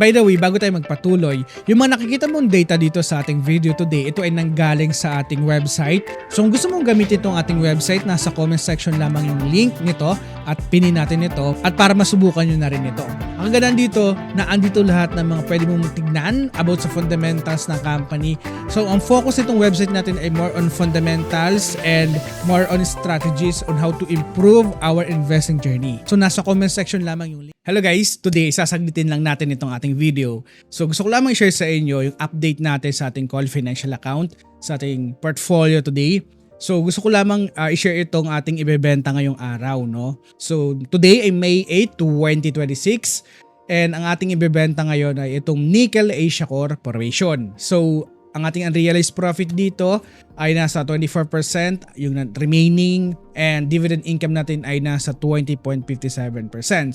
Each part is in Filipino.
by the way, bago tayo magpatuloy, yung mga nakikita mong data dito sa ating video today, ito ay nanggaling sa ating website. So kung gusto mong gamitin itong ating website, nasa comment section lamang yung link nito at pinin natin ito at para masubukan nyo na rin ito. Ang ganda dito na andito lahat ng mga pwede mong tignan about sa fundamentals ng company. So ang focus nitong website natin ay more on fundamentals and more on strategies on how to improve our investing journey. So nasa comment section lamang yung link. Hello guys, today sasaglitin lang natin itong ating video. So gusto ko lamang i-share sa inyo yung update natin sa ating Call Financial account, sa ating portfolio today. So gusto ko lamang i-share itong ating ibebenta ngayong araw, no? So today ay May 8, 2026 and ang ating ibebenta ngayon ay itong Nickel Asia Corporation. So ang ating unrealized profit dito ay nasa 24%, yung remaining and dividend income natin ay nasa 20.57%.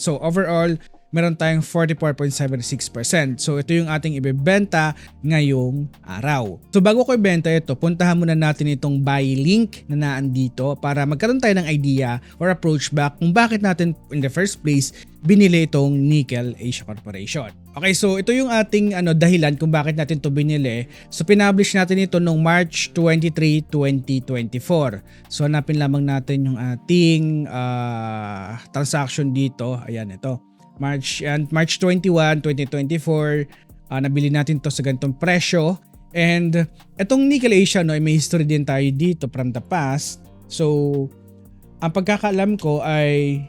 So overall, meron tayong 44.76%. So ito yung ating ibebenta ngayong araw. So bago ko ibenta ito, puntahan muna natin itong buy link na naandito para magkaroon tayo ng idea or approach back kung bakit natin in the first place binili itong Nickel Asia Corporation. Okay, so ito yung ating dahilan kung bakit natin ito binili. So pinublish natin ito noong March 23, 2024. So hanapin lamang natin yung ating transaction dito. Ayan, ito. March 21, 2024. Nabili natin to sa ganitong presyo. And itong Nickel Asia, may history din tayo dito from the past. So ang pagkakaalam ko ay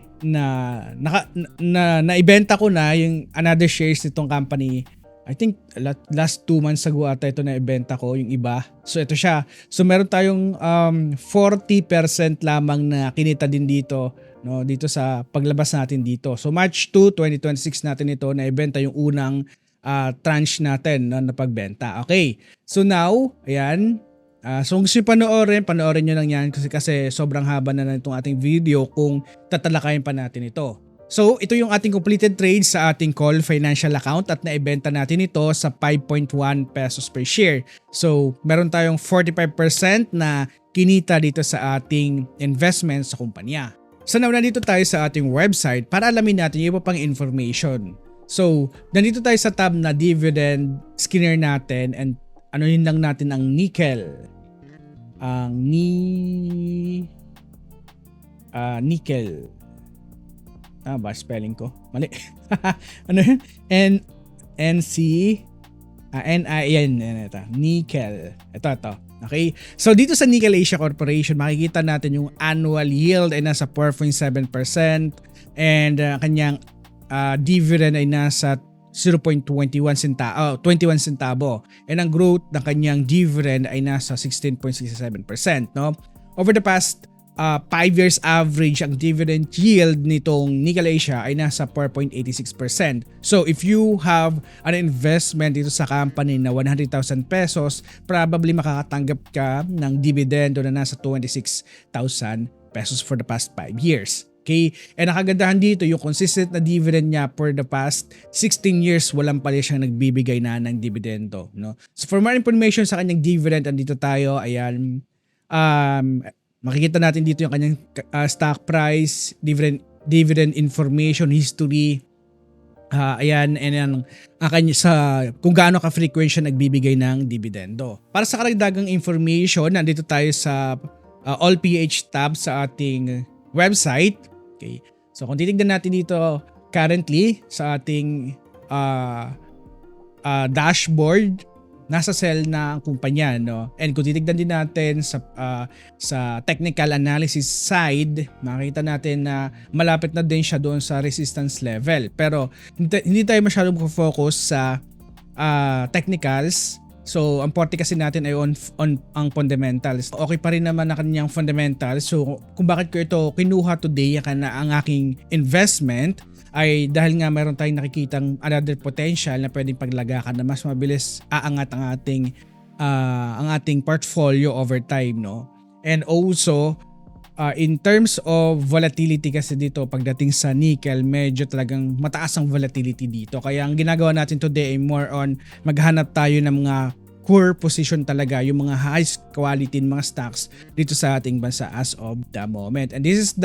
naibenta ko na yung another shares nitong company. I think last 2 months ago ata ito na ibenta ko yung iba. So ito siya. So meron tayong 40% lamang na kinita din dito, no, dito sa paglabas natin dito. So March 2, 2026 natin ito na ibenta yung unang tranche natin, no, na pagbenta. Okay. So now, ayan. So kung gusto nyo panoorin nyo lang yan kasi sobrang haba na itong ating video kung tatalakayin pa natin ito. So ito yung ating completed trade sa ating Call Financial account at naibenta natin ito sa 5.1 pesos per share. So meron tayong 45% na kinita dito sa ating investment sa kumpanya. So now nandito tayo sa ating website para alamin natin yung iba pang information. So nandito tayo sa tab na dividend skinner natin and yun lang natin ang nickel. Nickel. Ba spelling ko? Mali. Ano yun? Ito. Nickel. Ito. Okay? So dito sa Nickel Asia Corporation, makikita natin yung annual yield ay nasa 4.7% and kanyang dividend ay nasa 0.21 centavo. And ang growth ng kanyang dividend ay nasa 16.67%, no? Over the past 5 years average, ang dividend yield nitong Nickel Asia ay nasa 4.86%. So if you have an investment dito sa company na 100,000 pesos, probably makakatanggap ka ng dividend na nasa 26,000 pesos for the past 5 years. Okay? And nakagandahan dito yung consistent na dividend niya for the past 16 years, walang pala siyang nagbibigay na ng dividendo, no? So for more information sa kanyang dividend, andito tayo, ayan. Makikita natin dito yung kanyang stock price, dividend information, history, ayan, and kung gaano ka-frequent siya nagbibigay ng dividendo. Para sa karagdagang information, nandito tayo sa All PH tab sa ating website. Okay. So kung titignan natin dito currently sa ating dashboard, nasa sell na ang kumpanya, no? And kung titignan din natin sa technical analysis side, makikita natin na malapit na din siya doon sa resistance level. Pero hindi tayo masyadong focus sa technicals. So, ang forte kasi natin ay on ang fundamentals. Okay pa rin naman na kanyang fundamentals. So, kung bakit ko ito kinuha today ang aking investment ay dahil nga mayroon tayong nakikitang another potential na pwedeng paglagakan na mas mabilis aangat ang ating portfolio over time, no? And also, in terms of volatility kasi dito pagdating sa nickel, medyo talagang mataas ang volatility dito. Kaya ang ginagawa natin today ay more on maghanap tayo ng mga core position talaga, yung mga highest quality mga stocks dito sa ating bansa as of the moment. And this is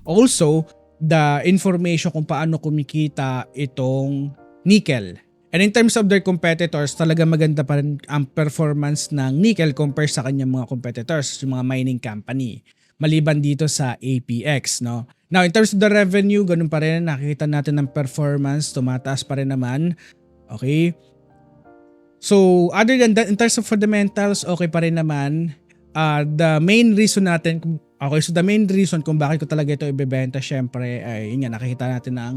also the information kung paano kumikita itong nickel. And in terms of their competitors, talaga maganda pa rin ang performance ng nickel compared sa kanyang mga competitors, yung mga mining company. Maliban dito sa APX, no? Now, in terms of the revenue, ganun pa rin, nakikita natin ng performance, tumataas pa rin naman. Okay? So, other than that, in terms of fundamentals, okay pa rin naman. The main reason natin, the main reason kung bakit ko talaga ito ibebenta, syempre, ay yun nga, nakikita natin ng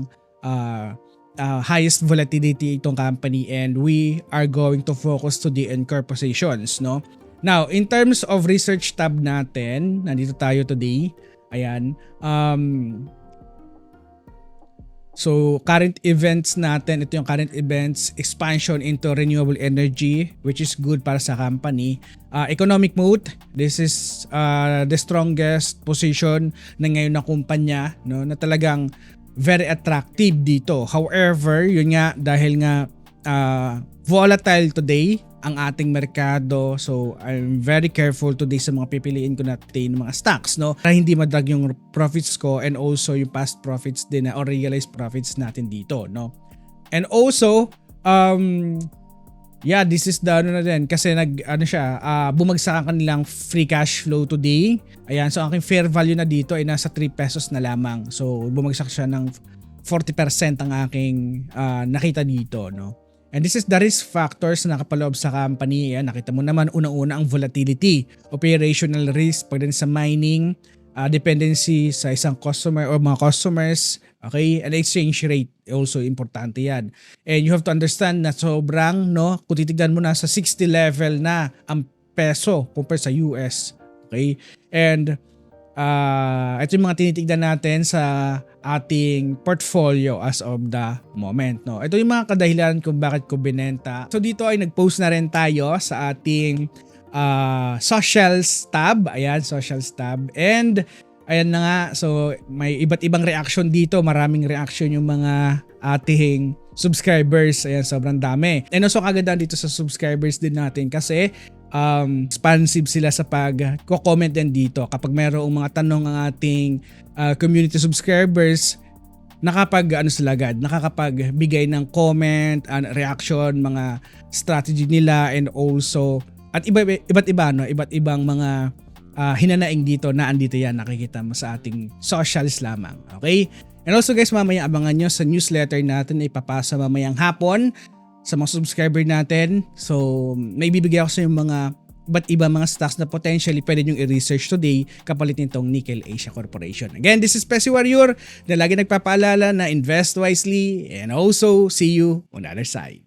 highest volatility itong company, and we are going to focus to the anchor positions, no? Now, in terms of research tab natin, nandito tayo today. Ayan. So, current events natin, ito yung current events, expansion into renewable energy, which is good para sa company. Economic mode, this is the strongest position na ngayon na kumpanya, no, na talagang very attractive dito. However, yun nga, dahil nga volatile today ang ating merkado, so I'm very careful today sa mga pipiliin ko natin mga stocks, no, para hindi madrag yung profits ko and also yung past profits din or realized profits natin dito, no. And also this is the na din kasi bumagsak ang kanilang free cash flow today. Ayan, so ang aking fair value na dito ay nasa 3 pesos na lamang. So bumagsak siya ng 40% ang aking nakita dito, no. And this is the risk factors na nakapaloob sa company. Ayan, nakita mo naman unang-una ang volatility, operational risk, pagdating sa mining, dependency sa isang customer or mga customers, okay, and exchange rate also importante yan. And you have to understand na sobrang, no, kung titignan mo nasa 60 level na ang peso compared sa US, okay, and ito yung mga tinitignan natin sa ating portfolio as of the moment, no. Ito yung mga kadahilan kung bakit ko binenta. So dito ay nag-post na rin tayo sa ating socials tab. Ayan, socials tab. And ayan na nga, so may iba't ibang reaction dito. Maraming reaction yung mga ating subscribers. Ayan, sobrang dami. And also kagandahan dito sa subscribers din natin kasi responsive sila sa pag-comment din dito. Kapag mayroong mga tanong ang ating community subscribers, nakakapagbigay ng comment, reaction, mga strategy nila, and also at iba't ibang mga hinanaing dito na andito yan, nakikita mo sa ating socials lamang. Okay? And also guys, mamaya abangan nyo sa newsletter natin na ipapasa mamayang hapon sa mga subscriber natin. So may bibigay ako sa yung mga iba't ibang mga stocks na potentially pwede nyo i-research today kapalit nitong Nickel Asia Corporation. Again, this is Pesy Warrior na lagi nagpapaalala na invest wisely and also see you on the other side.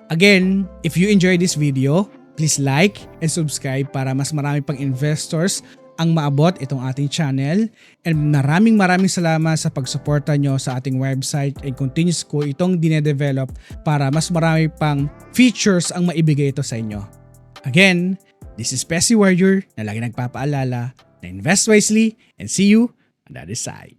Again, if you enjoyed this video, please like and subscribe para mas marami pang investors ang maabot itong ating channel, and maraming salamat sa pagsuporta nyo sa ating website, and continuous ko itong dinedevelop para mas marami pang features ang maibigay ito sa inyo. Again, this is Pesy Warrior na lagi nagpapaalala na invest wisely and see you on the other side.